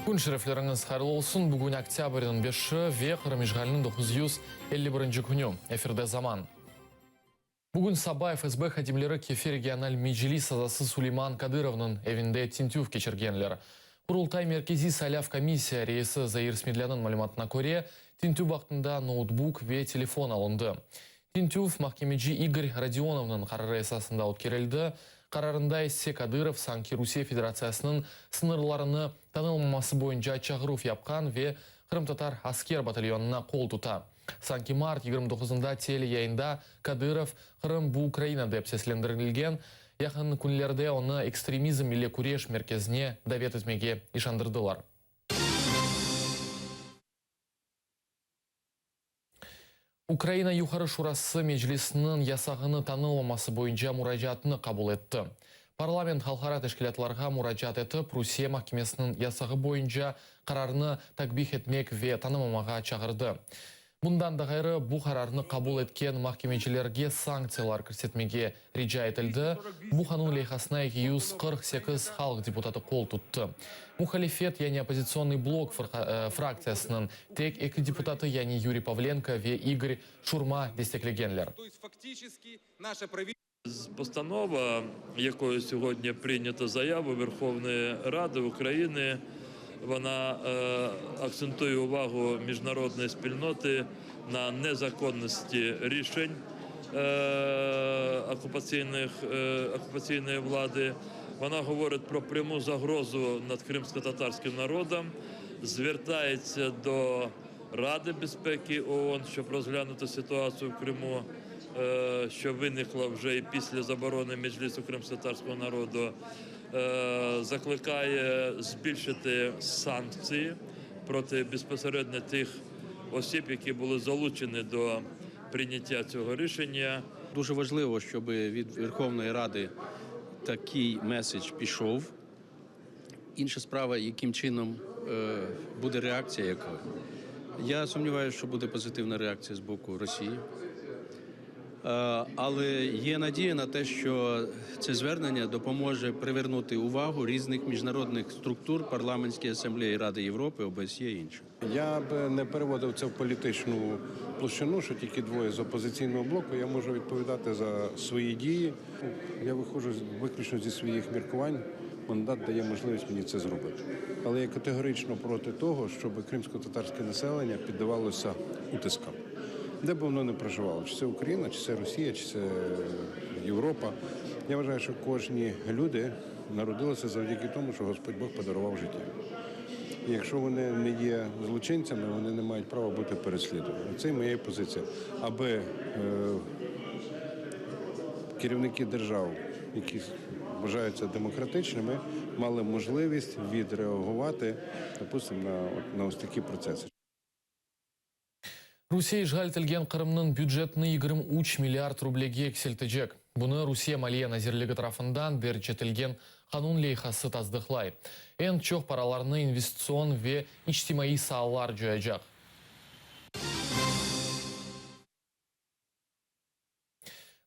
Күн шерефлеріңіз қайырлы olsun. Бүгін октябрьдің 5-ші ве қырымышғалының 951 күні. Эфирде заман. Бүгін Сабай ФСБ хадимлері кефе региональ меджлис азасы Сулейман Кадыровның evinde тинтюв кечіргенлер. Құрылтай меркези сайлав комиссия рейсі Заир Смедлянның мәліматына көре, тинтюв вақтында ноутбук ве телефон алынды. Тинтюв махкемеджи Игорь Родионовның қарары esasында өткерілді. Қарарында есе Кадыров Санки Русия Федерациясының сынырларыны танылмамасы бойынша чағыруф япқан ве Қырым-Татар аскер батальонына қол тұта. Санки март 29-да теле яйында Кадыров Қырым бұ Украина деп сеслендірілген, яқын күнлерде оны экстремизм или күреш мерkezіне давет етмеге ишандырдылар. Украина Юхары Шурасы Меджлисінің ясағыны танылмамасы бойынша мұрajatыны қабыл етті. Парламент халқара тәшкілатларға мұрajat етіп, Русия махкемесінің ясағы бойынша қарарыны такбих етмек ве танымамаға чағырды. Бұндан да ғайры бұл қарарыны қабыл еткен махкемечілерге санкциялар көрсетмеге рижа етілді. Бұл қанун лейхасына 248 халық депутаты қол тұтты. Мухалифет, яғни оппозиционный блок фракциясының тек екі депутаты, яғни Юрий Павленко ве Игорь Шурма дестеклегенлер. Постанова, якою сьогодні прийнята заява Верховної Ради України, вона акцентує увагу міжнародної спільноти на незаконності рішень окупаційної влади. Вона говорить про пряму загрозу над кримсько-татарським народом, звертається до Ради безпеки ООН, щоб розглянути ситуацію в Криму, що виникла вже і після заборони Меджлісу кримсько-татарського народу. Закликає збільшити санкції проти безпосередньо тих осіб, які були залучені до прийняття цього рішення. Дуже важливо, щоб від Верховної Ради такий меседж пішов. Інша справа, яким чином буде реакція яка. Я сумніваюся, що буде позитивна реакція з боку Росії. Але є надія на те, що це звернення допоможе привернути увагу різних міжнародних структур, парламентської асамблеї Ради Європи, ОБСЄ і інших. Я б не переводив це в політичну площину, що тільки двоє з опозиційного блоку. Я можу відповідати за свої дії. Я виходжу виключно зі своїх міркувань. Мандат дає можливість мені це зробити. Але я категорично проти того, щоб кримсько-татарське населення піддавалося утискам. Де б воно не проживало, чи це Україна, чи це Росія, чи це Європа. Я вважаю, що кожні люди народилися завдяки тому, що Господь Бог подарував життя. І якщо вони не є злочинцями, вони не мають права бути переслідувані. Це моя позиція. Аби керівники держав, які вважаються демократичними, мали можливість відреагувати, допустимо, на ось такі процеси. Русия жғалтілген Қырымның бюджетні 23 миллиард рублеге кселтіжек. Бұны Русия Малия назерлігі тарафындан бер жетілген қанун лейхасы таздықлай. Ән чоқ параларны инвестицион ве ичтимаи саалар жойжақ.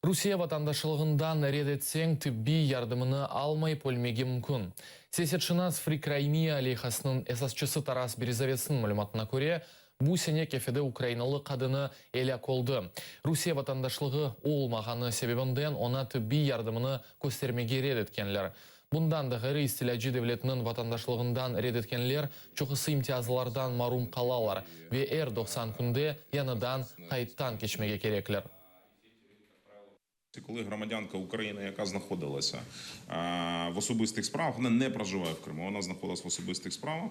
Русия ватандашылығындан редетсең тибби ярдымыны алмай пөлмеге мүмкін. Сесетшінас Фрикраймия лейхасының эсасчысы Тарас Березовецінің мәліматына көре, бұл сене кефеде Украиналы қадыны еля колды. Русия ватандашлығы олмағаны себебінден она тибби ярдымыны көстермеге редеткенлер. Бұндан да ғыры истиляджи девлетінің ватандашлығындан редеткенлер чоқысы имтиязылардан марум қалалар ве 90 күнде яныдан қайттан кешмеге кереклер. Коли громадянка України, яка знаходилася в особистих справах, вона не проживає в Криму, вона знаходилася в особистих справах,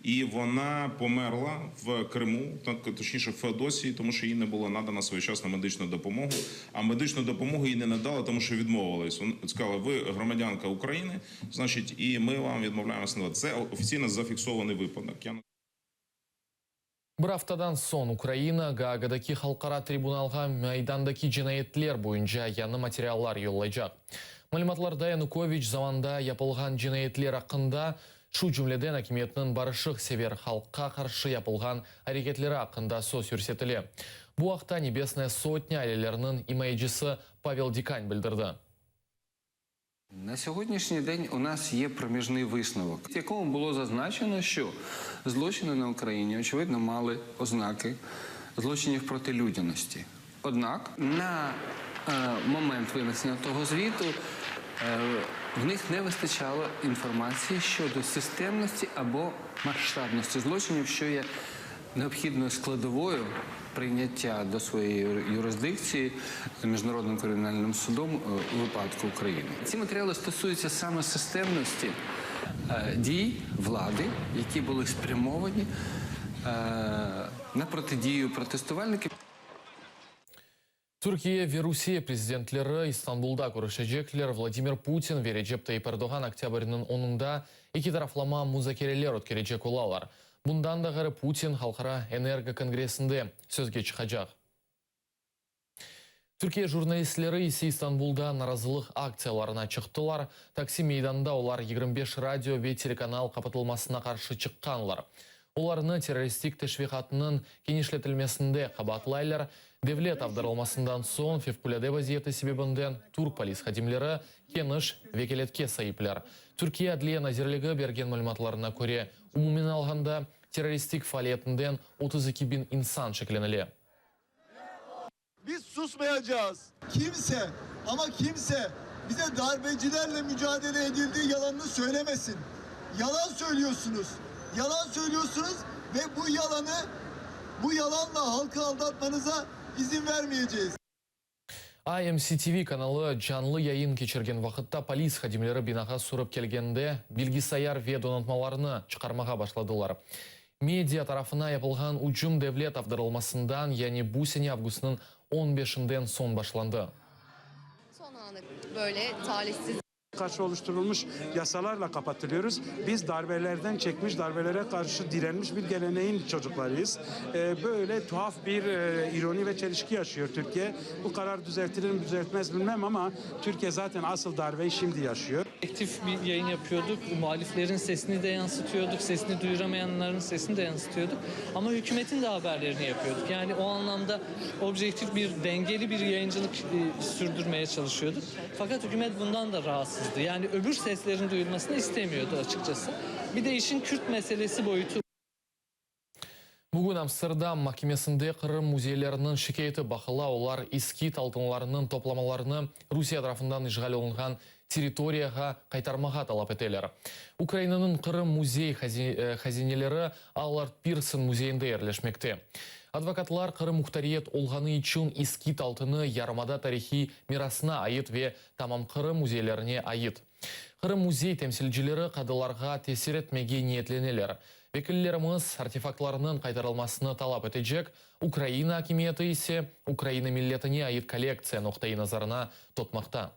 і вона померла в Криму, точніше в Феодосії, тому що їй не було надана своєчасна медична допомога, а медичну допомогу їй не надали, тому що відмовились. Вони сказали, ви громадянка України, значить, і ми вам відмовляємося надати. Це офіційно зафіксований випадок. Бір аптадан сон Украина Гаагадаки халқара трибуналға майдандаки жинайетлер бойынша яны материаллар yollayacak. Мәліматларда Янукович заманда япылған жинайетлер ақында шу жүмледен әкиметінің барышық север халыққа қаршы япылған әрекетлері ақында сөз көрсетілі. Бұл ақта Небесная сотня әлелерінің имайджысы Павел Дикань білдірді. На сьогоднішній день у нас є проміжний висновок, в якому було зазначено, що злочини на Україні, очевидно, мали ознаки злочинів проти людяності. Однак на момент винесення того звіту в них не вистачало інформації щодо системності або масштабності злочинів, що є необхідною складовою прийняття до своєї юрисдикції Міжнародним кримінальним судом у випадку України. Ці матеріали стосуються саме системності дій влади, які були спрямовані на протидію протестувальників. Түркия ve Rusия президентлері Истанбулда көрішежеклер Владимир Путин ve Recep Tayyip Erdogan октябрьнің 10-ында екі тарафлама музакерелер өткережек олалар. Bundan da gari Putin Halkara Energo Kongresinde sözge çıkacak. Türkiye jurnalistleri ise İstanbul'da narazılık aksiyalarına çıktılar. Taksim meydanında onlar 25 radyo ve telekanal kapatılmasına karşı çıkkanlar. Оларны террористик тәшвиқатының кенешлетілмесінде қабатлайлар, Devlet авдарылмасындан соң февкуляде вазиеті себебінден Турк полис хадимлері кеніш векелетке сайыплар. Түркия Адлия Назирлігі берген мәліматларына көре, umumin алғанда terroristik faaliyetinden 32 bin insan şeklenili. Biz susmayacağız. Kimse ama kimse bize darbecilerle mücadele edildiği yalanını söylemesin. Yalan söylüyorsunuz. Yalan söylüyorsunuz ve bu yalanla halkı aldatmanıza izin vermeyeceğiz. IMCTV kanalı canlı yayın geçirgen vaqытта polis xadimleri binaga surып kelgende bilgisayar ve donatmalarını çıkarmağa başladılar. Media tarafına yapılgan ucum devlet avdarılmasından yani bu sene avgustun 15'inden son başlandı. Son anı böyle talihsiz karşı oluşturulmuş yasalarla kapatılıyoruz. Biz darbelerden çekmiş, darbelere karşı direnmiş bir geleneğin çocuklarıyız. Böyle tuhaf bir ironi ve çelişki yaşıyor Türkiye. Bu karar düzeltilir mi düzeltmez bilmem ama Türkiye zaten asıl darbeyi şimdi yaşıyor. Aktif bir yayın yapıyorduk. Muhaliflerin sesini de yansıtıyorduk. Sesini duyuramayanların sesini de yansıtıyorduk. Ama hükümetin de haberlerini yapıyorduk. Yani o anlamda objektif bir, dengeli bir yayıncılık sürdürmeye çalışıyorduk. Fakat hükümet bundan da rahatsız. Yani öbür seslerin duyulmasını istemiyordu açıkçası. Bir de işin Kürt meselesi boyutu. Bugün Amsterdam mahkemesinde Kırım muzeylerinin şikayeti bakıla olar iskit altınlarının toplamalarını Rusya tarafından işgal olungan territoriyaga kaytarmağa talap eteler. Ukrayna'nın Kırım muzey hazineleri Allard Pearson muzeyinde yerleşmekte. Advokatlar Kırım muhtariyet olğanı için iskit altını yarımada tarihi mirasına ait ve tamam Kırım muzeylerine ait. Kırım muzey temsilcileri kadılarga tesir etmege niyetleneler. Vekillerimiz artefaktlarının kaytarılmasını talap edecek. Ukrayna hakimiyeti ise Ukrayna milletine ait kolleksiya noktayı nazarına tutmakta.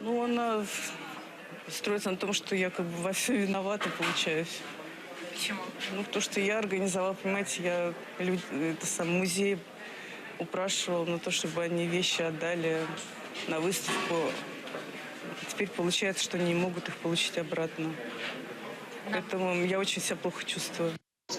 Ну, она строится на том, что я как бы во всем виновата, получаюсь. Почему? Ну, то, что я организовала, понимаете, я музей упрашивала на то, чтобы они вещи отдали на выставку. Теперь получается, что они не могут их получить обратно. Поэтому я очень себя плохо чувствую.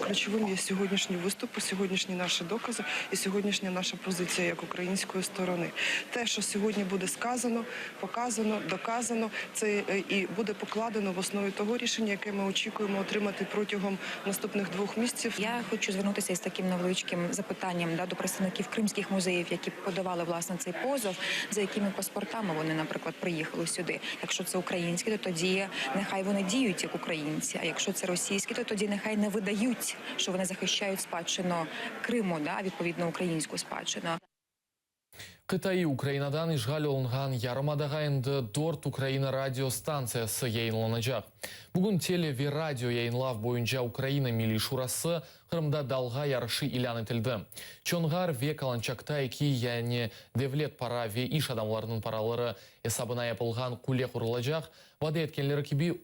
Ключовим є сьогоднішні виступи, сьогоднішні наші докази і сьогоднішня наша позиція як української сторони. Те, що сьогодні буде сказано, показано, доказано, це і буде покладено в основі того рішення, яке ми очікуємо отримати протягом наступних 2 місяців. Я хочу звернутися із таким невеличким запитанням до представників кримських музеїв, які подавали, власне, цей позов, за якими паспортами вони, наприклад, приїхали сюди. Якщо це українські, то тоді нехай вони діють як українці, а якщо це російські, то тоді нехай не видають, що вони захищають спадщину Криму, відповідно українську спадщину. Қытай Украинадан işgal olungan yarımadaga endi 4 Ukraina radiostansiyasi yayınlanacak. Bugün tele ve radio yayınlav boyunca Ukraina Milli Şurası Kırımda dalga yarışı ilan etildi. Çongar ve Kalançakta iki yani devlet para ve iş adamlarının paraları hesabına yapılgan kule kurulacak. Vade etkenleri gibi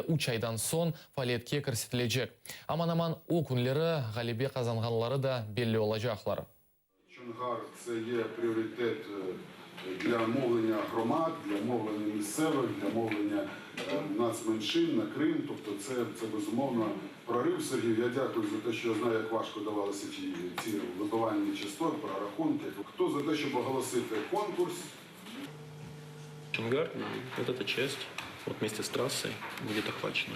3 aydan son faaliyetke kirsetilecek. Aman o günleri galibe kazanganları da belli olacaklar. Чонгар – це є пріоритет для мовлення громад, для мовлення місцевих, для мовлення нацменшин на Крим. Тобто це безумовно прорив. Сергій, я дякую за те, що я знаю, як важко давалися ці вибивальні частот, прорахунки. Хто за те, щоб оголосити конкурс? Чонгар, вот эта часть вот вместе с трассой будет охвачена.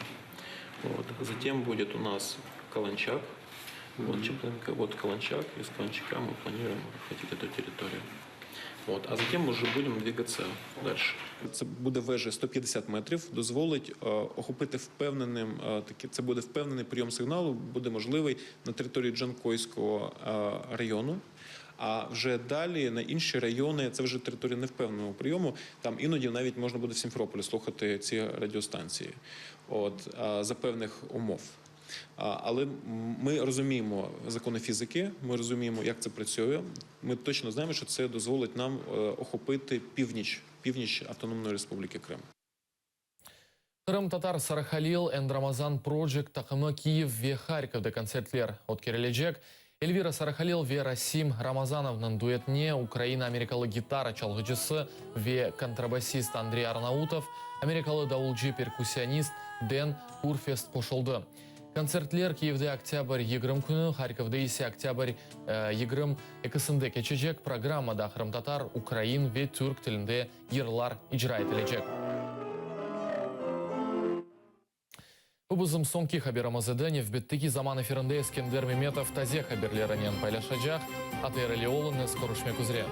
Вот. Затем будет у нас Каланчак. Вот, Чаплынка, вот Каланчак. Из Каланчака мы планируем охватить эту территорию. От, а затем уже будемо двигатися далі. Це буде вежа 150 метрів, дозволить охопити впевненим, це буде впевнений прийом сигналу, буде можливий на території Джанкойського району. А вже далі на інші райони, це вже територія невпевненого прийому, там іноді навіть можна буде в Сімферополі слухати ці радіостанції за певних умов. Але ми розуміємо закони фізики, ми розуміємо, як це працює. Ми точно знаємо, що це дозволить нам охопити північ Автономної Республіки Крим. Кырым-татар Сарахалил and Рамазан Project такымы Киев ве Харьковда концертлер от Кириледжек. Эльвира Сарахалил ве Расим Рамазановнын дуэтне Украина-америкалы гитара çalgıcısı ве контрабассист Андрей Арнаутов, америкалы давулчы-перкуссионист Дэн Курфест кошылды. Концертлер Киевде октябрь 20 күні, Харьковда есе октябрь 20 экісінде кечежек. Программада Кырым-татар, Украин ве түрк тілінде йырлар ижра етілежек. Бұбызым соңки хаберімізді невбеттігі заман эфирінде Ескендер Меметов тазе хаберлерінен пайлашачақ. Атайры Леолыны скорушмек үзре.